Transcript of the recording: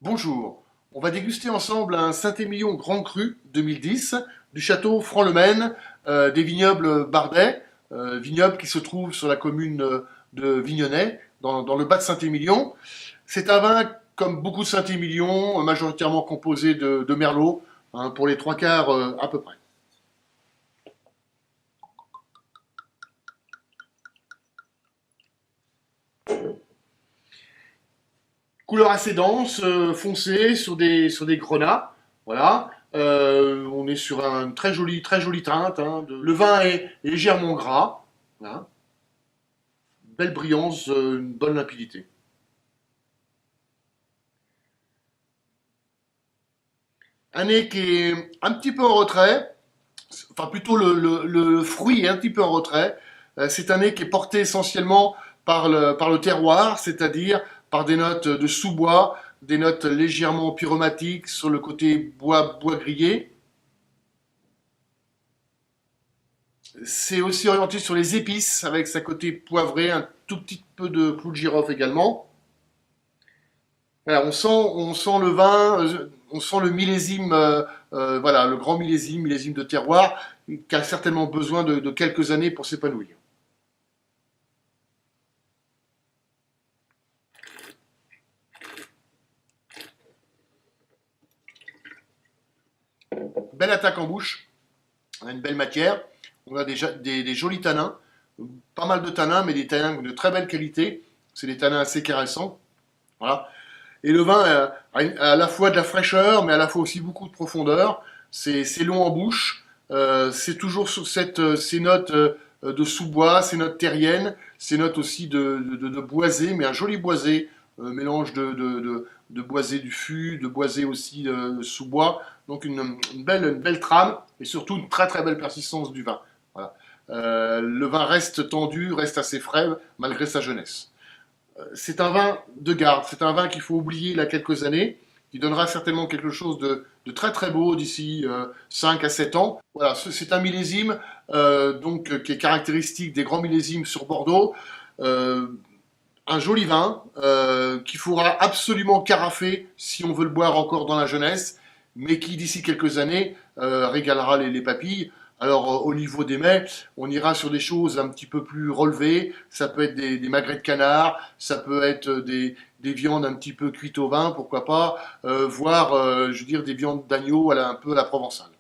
Bonjour, on va déguster ensemble un Saint-Émilion Grand Cru 2010 du château Franc-le-Maine, des vignobles Bardet, vignoble qui se trouve sur la commune de Vignonnet, dans le bas de Saint-Émilion. C'est un vin, comme beaucoup de Saint-Émilion, majoritairement composé de Merlot, hein, pour les trois quarts à peu près. Couleur assez dense, foncée, sur des grenats. Voilà. On est sur un très jolie teinte, hein. Le vin est légèrement gras. Voilà. Belle brillance, une bonne limpidité. Un nez qui est un petit peu en retrait, enfin plutôt le fruit est un petit peu en retrait. C'est un nez qui est porté essentiellement par le terroir, c'est-à-dire par des notes de sous-bois, des notes légèrement pyromatiques sur le côté bois grillé. C'est aussi orienté sur les épices avec sa côté poivré, un tout petit peu de clou de girofle également. Voilà, on sent le vin, on sent le millésime, voilà, le grand millésime de terroir, qui a certainement besoin de quelques années pour s'épanouir. Belle attaque en bouche, on a une belle matière, on a des jolis tanins, pas mal de tanins, mais des tanins de très belle qualité. C'est des tanins assez caressants. Voilà. Et le vin a à la fois de la fraîcheur, mais à la fois aussi beaucoup de profondeur. C'est long en bouche. C'est toujours sur ces notes de sous-bois, ces notes terriennes, ces notes aussi de boisé, mais un joli boisé, mélange de boisé du fût, de boisé aussi sous-bois. Donc une belle trame et surtout une très belle persistance du vin. Voilà. Le vin reste tendu, reste assez frais malgré sa jeunesse. C'est un vin de garde, c'est un vin qu'il faut oublier il y a quelques années, qui donnera certainement quelque chose de très beau d'ici 5 à 7 ans. Voilà, c'est un millésime qui est caractéristique des grands millésimes sur Bordeaux. Euh, un joli vin qu'il faudra absolument carafer si on veut le boire encore dans la jeunesse, mais qui d'ici quelques années régalera les papilles. Alors au niveau des mets, on ira sur des choses un petit peu plus relevées. Ça peut être des magrets de canard, ça peut être des viandes un petit peu cuites au vin, pourquoi pas, voire je veux dire des viandes d'agneau un peu à la provençale.